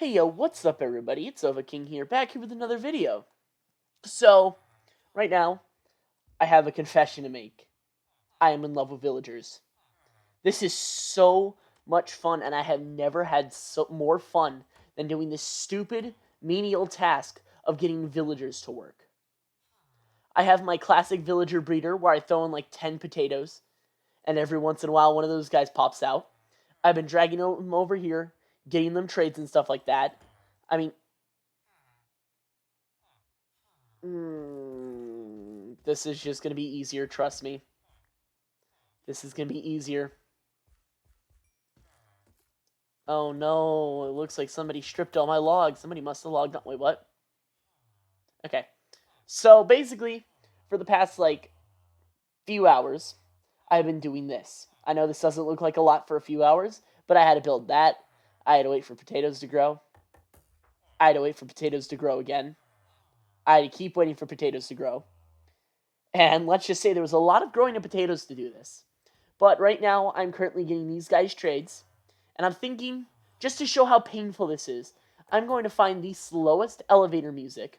Hey yo, what's up everybody? It's Ova King here, back here with another video. So, right now, I have a confession to make. I am in love with villagers. This is so much fun, and I have never had more fun than doing this stupid, menial task of getting villagers to work. I have my classic villager breeder where I throw in like 10 potatoes, and every once in a while one of those guys pops out. I've been dragging them over here, getting them trades and stuff like that. I mean, this is just going to be easier, trust me. This is going to be easier. Oh no, it looks like somebody stripped all my logs. Somebody must have logged on. Wait, what? Okay. So basically, for the past few hours, I've been doing this. I know this doesn't look like a lot for a few hours, but I had to build that. I had to wait for potatoes to grow. I had to wait for potatoes to grow again. I had to keep waiting for potatoes to grow. And let's just say there was a lot of growing of potatoes to do this. But right now, I'm currently getting these guys trades. And I'm thinking, just to show how painful this is, I'm going to find the slowest elevator music.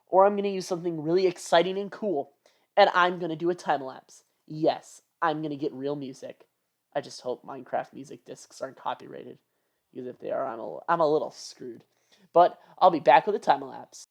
Or I'm going to use something really exciting and cool. And I'm going to do a time lapse. Yes, I'm going to get real music. I just hope Minecraft music discs aren't copyrighted. Because if they are, I'm a little screwed. But I'll be back with a time lapse.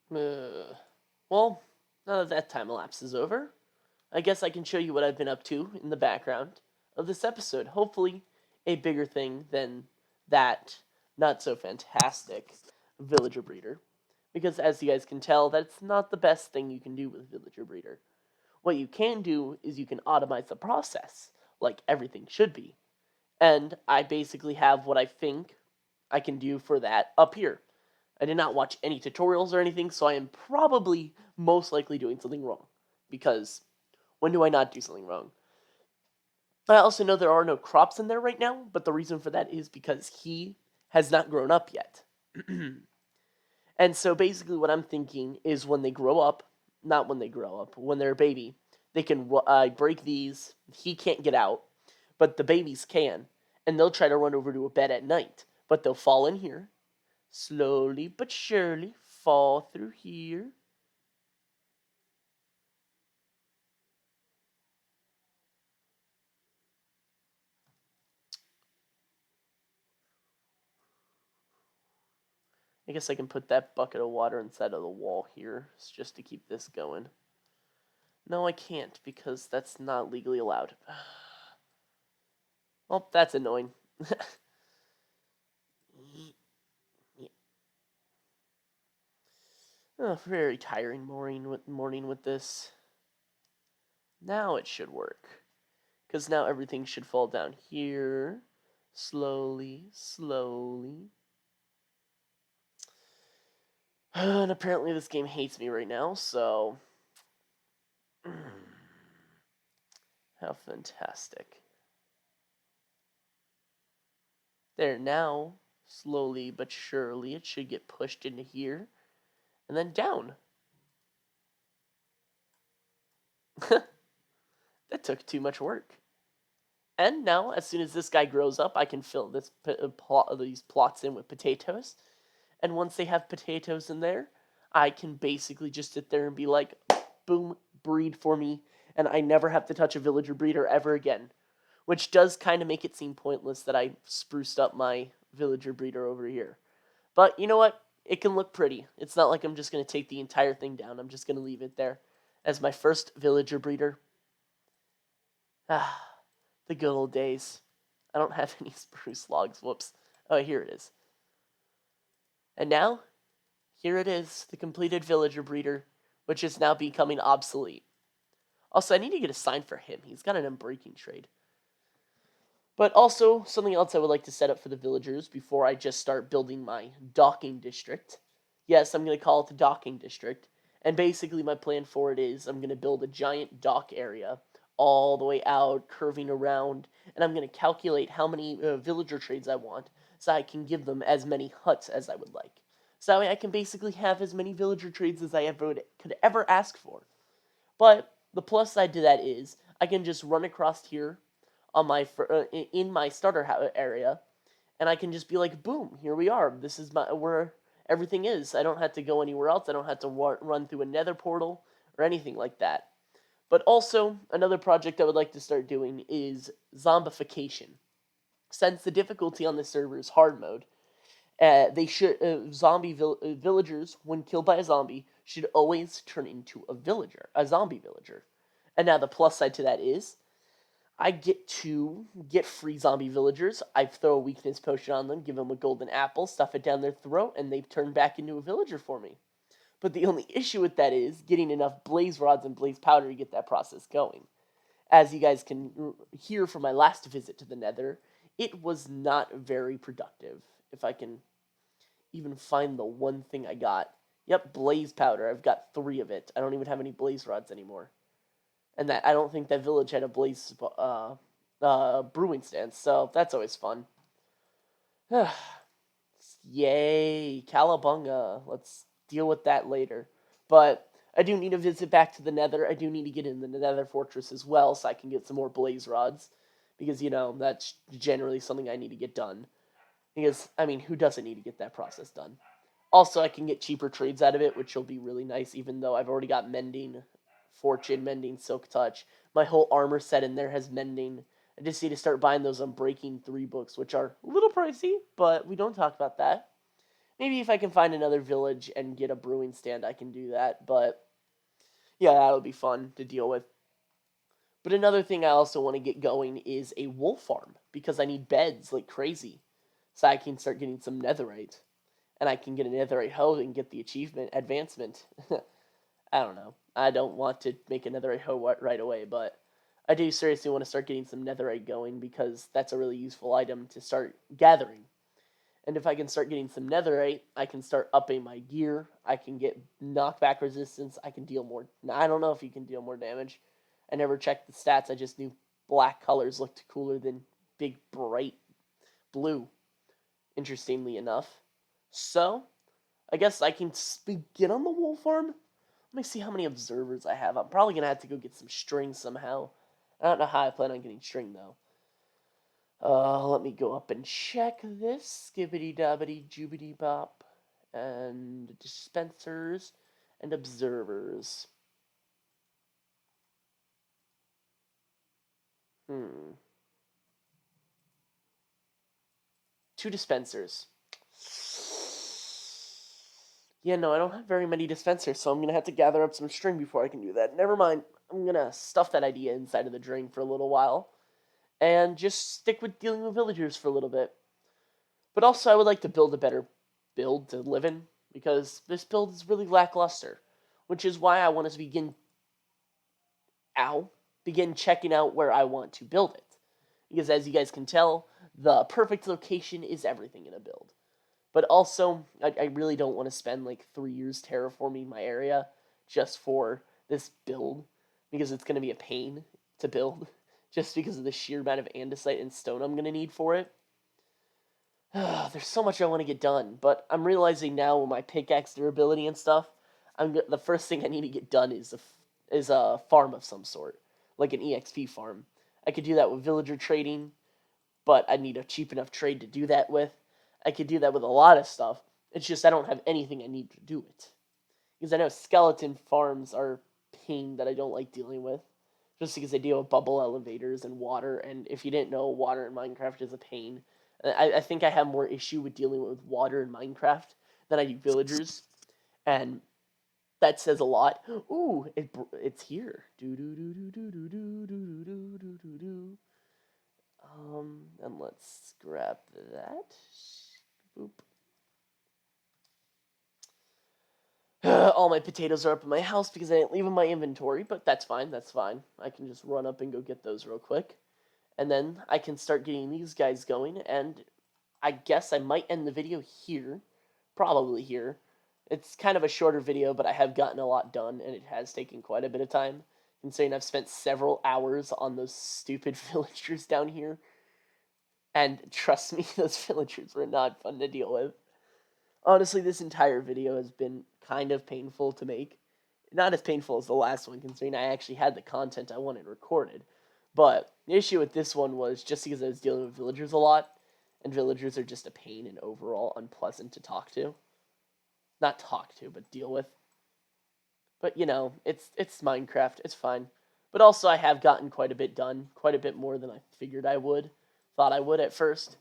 Well, now that time elapse is over, I guess I can show you what I've been up to in the background of this episode. Hopefully, a bigger thing than that not so fantastic villager breeder. Because as you guys can tell, that's not the best thing you can do with villager breeder. What you can do is you can automate the process, like everything should be. And I basically have what I think I can do for that up here. I did not watch any tutorials or anything, so I am probably most likely doing something wrong. Because when do I not do something wrong? I also know there are no crops in there right now, but the reason for that is because he has not grown up yet. And so basically what I'm thinking is when they grow up, not when they grow up, when they're a baby, they can break these. He can't get out, but the babies can. And they'll try to run over to a bed at night, but they'll fall in here. Slowly but surely fall through here. I guess I can put that bucket of water inside of the wall here just to keep this going. No, I can't because that's not legally allowed. Well, that's annoying. Oh, very tiring morning with this. Now it should work. Because now everything should fall down here. Slowly, slowly. And apparently this game hates me right now, so... How fantastic. There, now, slowly but surely, it should get pushed into here. And then down. That took too much work. And now, as soon as this guy grows up, I can fill these plots in with potatoes. And once they have potatoes in there, I can basically just sit there and be like, boom, breed for me. And I never have to touch a villager breeder ever again. Which does kind of make it seem pointless that I spruced up my villager breeder over here. But you know what? It can look pretty. It's not like I'm just going to take the entire thing down. I'm just going to leave it there as my first villager breeder. Ah, the good old days. I don't have any spruce logs. Whoops. Oh, here it is. And now, here it is, the completed villager breeder, which is now becoming obsolete. Also, I need to get a sign for him. He's got an unbreaking trade. But also, something else I would like to set up for the villagers before I just start building my docking district. Yes, I'm going to call it the docking district. And basically my plan for it is I'm going to build a giant dock area all the way out, curving around. And I'm going to calculate how many villager trades I want so I can give them as many huts as I would like. So that way I can basically have as many villager trades as I could ever ask for. But the plus side to that is I can just run across here on my in my starter area, and I can just be like, boom, here we are. This is where everything is. I don't have to go anywhere else. I don't have to run through a nether portal or anything like that. But also, another project I would like to start doing is zombification. Since the difficulty on this server is hard mode, they should villagers, when killed by a zombie, should always turn into a zombie villager. And now the plus side to that is I get to get free zombie villagers. I throw a weakness potion on them, give them a golden apple, stuff it down their throat, and they turn back into a villager for me. But the only issue with that is getting enough blaze rods and blaze powder to get that process going. As you guys can hear from my last visit to the nether, it was not very productive. If I can even find the one thing I got. Yep, blaze powder. I've got 3 of it. I don't even have any blaze rods anymore. And that I don't think that village had a blaze brewing stance, so that's always fun. Yay, Calabunga. Let's deal with that later. But I do need to visit back to the nether. I do need to get in the nether fortress as well so I can get some more blaze rods. Because, that's generally something I need to get done. Because, who doesn't need to get that process done? Also, I can get cheaper trades out of it, which will be really nice, even though I've already got mending, fortune, mending, silk touch. My whole armor set in there has mending. I just need to start buying those Unbreaking 3 books, which are a little pricey, but we don't talk about that. Maybe if I can find another village and get a brewing stand, I can do that. But yeah, that'll be fun to deal with. But another thing I also want to get going is a wool farm because I need beds like crazy. So I can start getting some netherite. And I can get a netherite hoe and get the achievement advancement. I don't know. I don't want to make a netherite hoe right away, but I do seriously want to start getting some netherite going because that's a really useful item to start gathering. And if I can start getting some netherite, I can start upping my gear. I can get knockback resistance. I can deal more. Now, I don't know if you can deal more damage. I never checked the stats. I just knew black colors looked cooler than big, bright blue, interestingly enough. So, I guess I can begin on the wool farm. Let me see how many observers I have. I'm probably going to have to go get some string somehow. I don't know how I plan on getting string, though. Let me go up and check this. Skibbity dabbity joobity bop. And dispensers and observers. Hmm. 2 dispensers. Yeah, no, I don't have very many dispensers, so I'm going to have to gather up some string before I can do that. Never mind. I'm going to stuff that idea inside of the drain for a little while. And just stick with dealing with villagers for a little bit. But also, I would like to build a better build to live in, because this build is really lackluster, which is why I want to begin checking out where I want to build it. Because as you guys can tell, the perfect location is everything in a build. But also, I really don't want to spend like 3 years terraforming my area just for this build, because it's going to be a pain to build, just because of the sheer amount of andesite and stone I'm going to need for it. There's so much I want to get done, but I'm realizing now with my pickaxe durability and stuff, the first thing I need to get done is a farm of some sort, like an EXP farm. I could do that with villager trading, but I need a cheap enough trade to do that with. I could do that with a lot of stuff. It's just I don't have anything I need to do it. Because I know skeleton farms are pain that I don't like dealing with, just because they deal with bubble elevators and water, and if you didn't know, water in Minecraft is a pain. I think I have more issue with dealing with water in Minecraft than I do villagers, and that says a lot. Ooh, it's here. Do do do do do do do do do do do do. And let's grab that. Boop. All my potatoes are up in my house because I didn't leave them in my inventory, but that's fine. That's fine. I can just run up and go get those real quick, and then I can start getting these guys going, and I guess I might end the video here. Probably here. It's kind of a shorter video, but I have gotten a lot done, and it has taken quite a bit of time, considering I've spent several hours on those stupid villagers down here. And trust me, those villagers were not fun to deal with. Honestly, this entire video has been kind of painful to make. Not as painful as the last one, considering I actually had the content I wanted recorded. But the issue with this one was just because I was dealing with villagers a lot, and villagers are just a pain and overall unpleasant to talk to. Not talk to, but deal with. But, you know, it's Minecraft. It's fine. But also, I have gotten quite a bit done. Quite a bit more than I figured I would. Thought I would at first.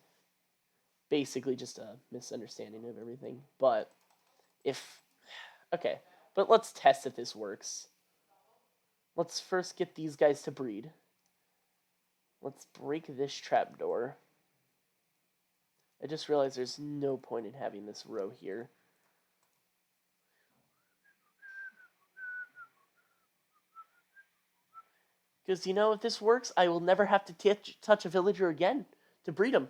Basically just a misunderstanding of everything. But if... Okay, but let's test if this works. Let's first get these guys to breed. Let's break this trapdoor. I just realized there's no point in having this row here. Because, you know, if this works, I will never have to touch a villager again to breed them.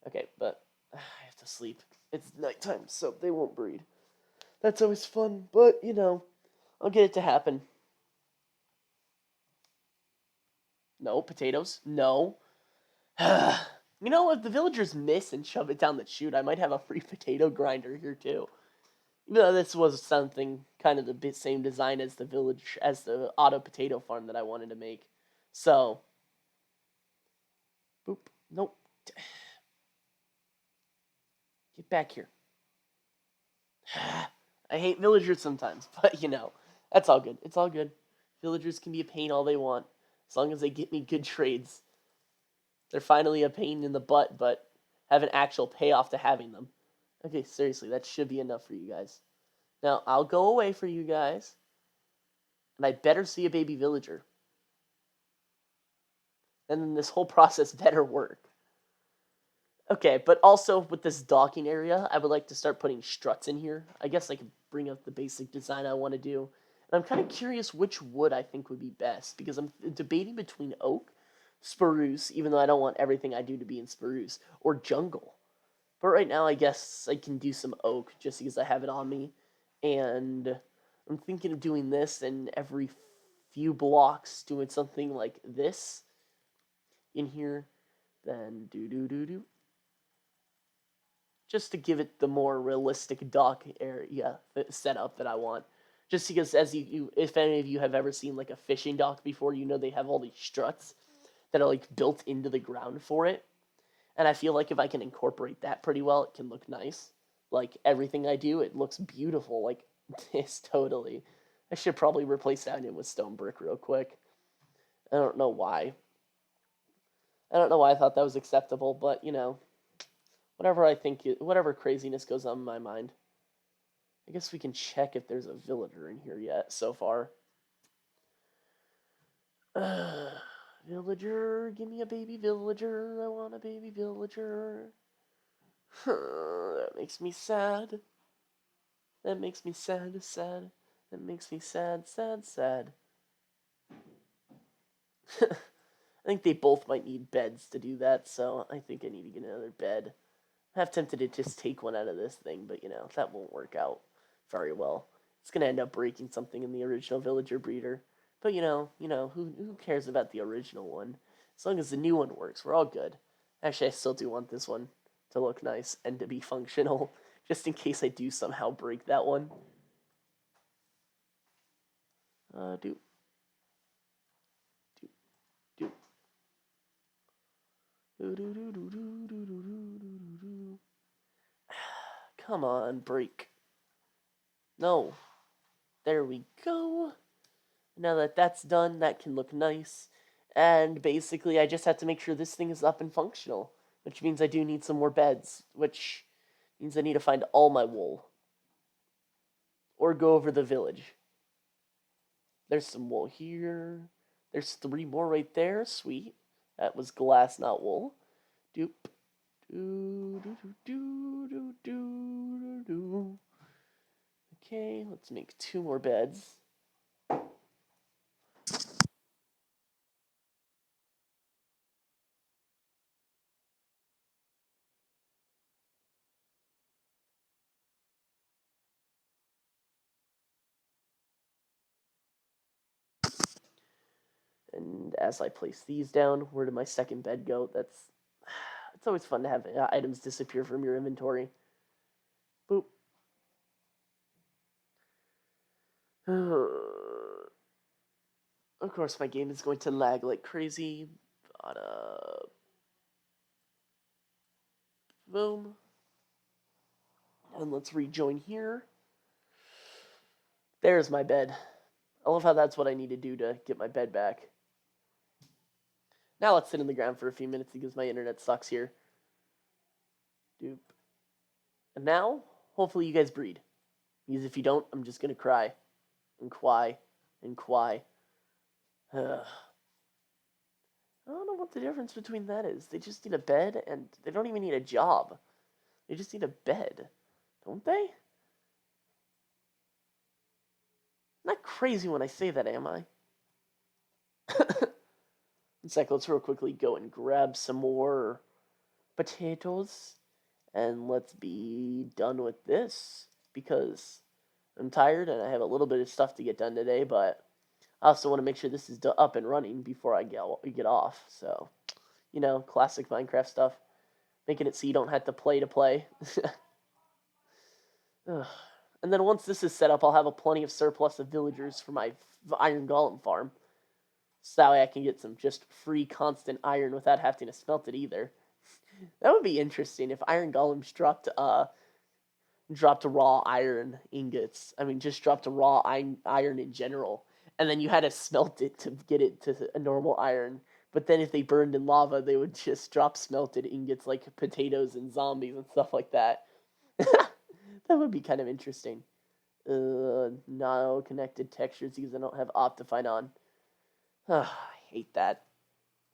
Okay, but I have to sleep. It's nighttime, so they won't breed. That's always fun, but, you know, I'll get it to happen. No, potatoes? No. You know, if the villagers miss and shove it down the chute, I might have a free potato grinder here, too. Even though this was something kind of the same design as the auto potato farm that I wanted to make. So, boop, nope. Get back here. I hate villagers sometimes, but you know, that's all good. It's all good. Villagers can be a pain all they want, as long as they get me good trades. They're finally a pain in the butt, but have an actual payoff to having them. Okay, seriously, that should be enough for you guys. Now, I'll go away for you guys, and I better see a baby villager. And then this whole process better work. Okay, but also with this docking area, I would like to start putting struts in here. I guess I could bring up the basic design I want to do. And I'm kind of curious which wood I think would be best, because I'm debating between oak, spruce, even though I don't want everything I do to be in spruce, or jungle. But right now, I guess I can do some oak just because I have it on me. And I'm thinking of doing this, and every few blocks doing something like this in here. Then do. Just to give it the more realistic dock area setup that I want. Just because, as if any of you have ever seen like a fishing dock before, you know they have all these struts that are like built into the ground for it. And I feel like if I can incorporate that pretty well, it can look nice. Like everything I do, it looks beautiful. Like this, totally. I should probably replace that in with stone brick real quick. I don't know why. I don't know why I thought that was acceptable, but you know, whatever craziness goes on in my mind. I guess we can check if there's a villager in here yet so far. Villager, give me a baby villager. I want a baby villager. That makes me sad. That makes me sad. That makes me sad. I think they both might need beds to do that, so I think I need to get another bed. I'm half tempted to just take one out of this thing, but you know, that won't work out very well. It's gonna end up breaking something in the original villager breeder. But you know, who cares about the original one? As long as the new one works, we're all good. Actually, I still do want this one to look nice and to be functional, just in case I do somehow break that one. Do. Come on, break. No. There we go. Now that that's done, that can look nice. And basically, I just have to make sure this thing is up and functional, which means I do need some more beds, which means I need to find all my wool. Or go over the village. There's some wool here. There's 3 more right there. Sweet. That was glass, not wool. Doop. Okay, let's make 2 more beds. And as I place these down, where did my second bed go? It's always fun to have items disappear from your inventory. Boop. Of course, my game is going to lag like crazy. But, boom. And let's rejoin here. There's my bed. I love how that's what I need to do to get my bed back. Now let's sit in the ground for a few minutes because my internet sucks here. Doop. And now, hopefully you guys breed. Because if you don't, I'm just going to cry. And cry. And cry. I don't know what the difference between that is. They just need a bed, and they don't even need a job. They just need a bed. Don't they? I'm not crazy when I say that, am I? In fact, let's real quickly go and grab some more potatoes. And let's be done with this. Because I'm tired and I have a little bit of stuff to get done today, but I also want to make sure this is up and running before I get off. So, you know, classic Minecraft stuff. Making it so you don't have to play. And then once this is set up, I'll have a plenty of surplus of villagers for my iron golem farm. So that way I can get some just free constant iron without having to smelt it either. That would be interesting if iron golems dropped raw iron ingots. I mean, just dropped raw iron in general. And then you had to smelt it to get it to a normal iron. But then if they burned in lava, they would just drop smelted ingots like potatoes and zombies and stuff like that. That would be kind of interesting. No connected textures because I don't have Optifine on. I hate that.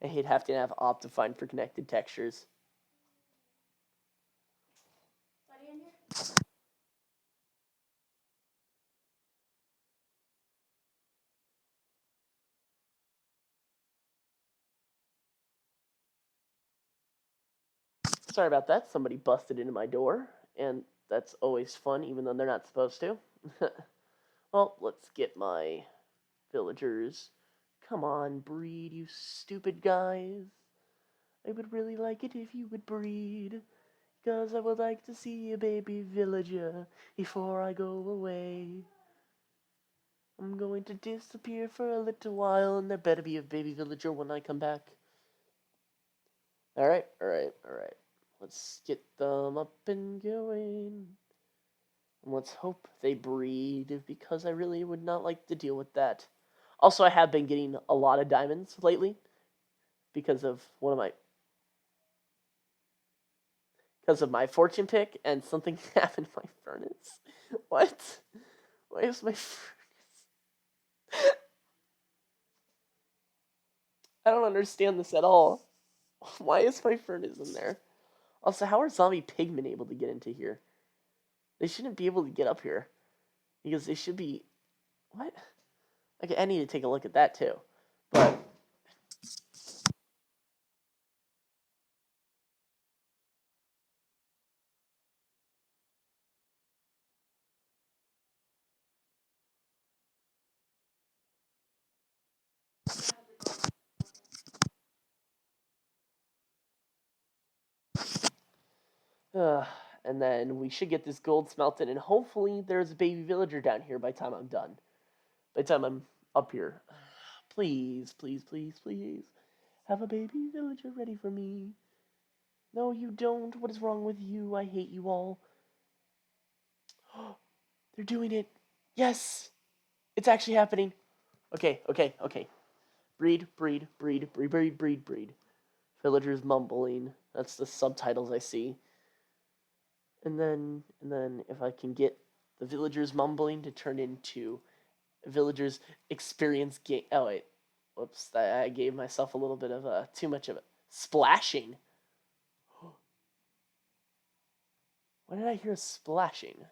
I hate having to have Optifine for connected textures. Sorry about that. Somebody busted into my door, and that's always fun, even though they're not supposed to. Well, let's get my villagers. Come on, breed, you stupid guys. I would really like it if you would breed, 'cause I would like to see a baby villager before I go away. I'm going to disappear for a little while, and there better be a baby villager when I come back. Alright. Let's get them up and going. And let's hope they breed, because I really would not like to deal with that. Also, I have been getting a lot of diamonds lately because of my fortune pick, and something happened to my furnace. What? Why is my furnace? I don't understand this at all. Why is my furnace in there? Also, how are zombie pigmen able to get into here? They shouldn't be able to get up here, because they should be... What? Okay, I need to take a look at that too. But... and then we should get this gold smelted, and hopefully there's a baby villager down here by the time I'm done. By the time I'm up here. Please, please, please, please. Have a baby villager ready for me. No, you don't. What is wrong with you? I hate you all. They're doing it. Yes! It's actually happening. Okay. Breed. Villagers mumbling. That's the subtitles I see. And then if I can get the villagers mumbling to turn into villagers experience game. Oh wait, whoops! I gave myself a little bit of too much of it. Splashing. Why did I hear splashing?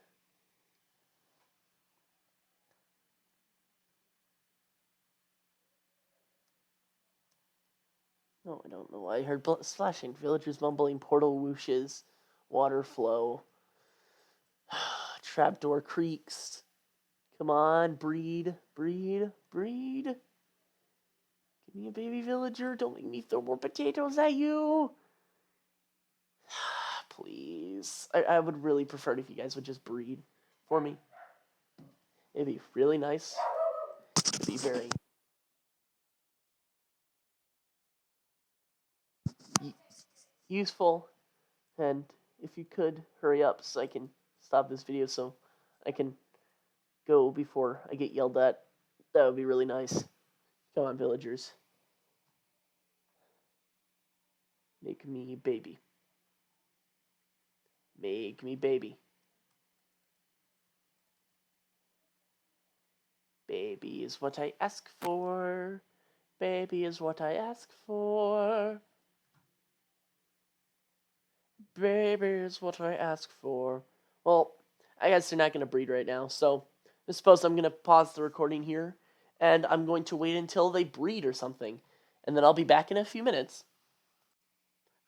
No, I don't know why I heard splashing. Villagers mumbling, portal whooshes, water flow, trapdoor creaks. Come on, breed. Give me a baby villager. Don't make me throw more potatoes at you. Please. I would really prefer it if you guys would just breed for me. It'd be really nice. It'd be very useful. And if you could, hurry up so I can stop this video so I can go before I get yelled at. That would be really nice. Come on, villagers. Make me baby. Make me baby. Baby is what I ask for. Baby is what I ask for. Baby is what I ask for. Well, I guess they're not going to breed right now, so I suppose I'm going to pause the recording here, and I'm going to wait until they breed or something, and then I'll be back in a few minutes.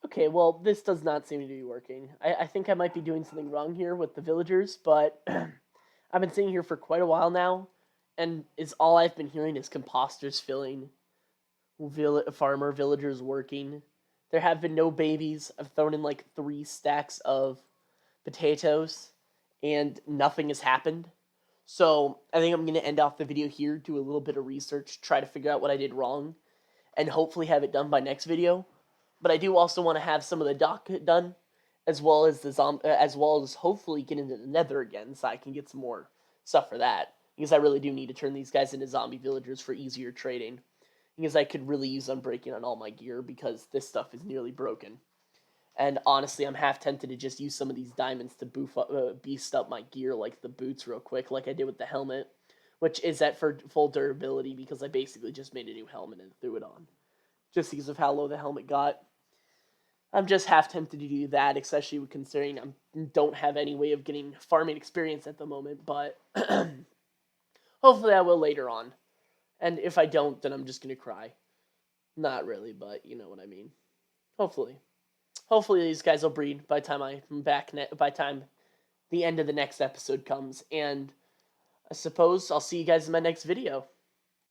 Okay, well, this does not seem to be working. I think I might be doing something wrong here with the villagers, but I've been sitting here for quite a while now, and all I've been hearing is composters filling, farmer villagers working. There have been no babies. I've thrown in like 3 stacks of potatoes, and nothing has happened. So I think I'm going to end off the video here, do a little bit of research, try to figure out what I did wrong, and hopefully have it done by next video. But I do also want to have some of the dock done, as well as hopefully get into the Nether again, so I can get some more stuff for that. Because I really do need to turn these guys into zombie villagers for easier trading. Because I could really use unbreaking on all my gear, because this stuff is nearly broken. And honestly, I'm half tempted to just use some of these diamonds to beast up my gear, like the boots, real quick, like I did with the helmet, which is at for full durability because I basically just made a new helmet and threw it on, just because of how low the helmet got. I'm just half tempted to do that, especially considering I don't have any way of getting farming experience at the moment, but hopefully I will later on. And if I don't, then I'm just going to cry. Not really, but you know what I mean. Hopefully. Hopefully these guys will breed by the time I'm back, by the time the end of the next episode comes. And I suppose I'll see you guys in my next video.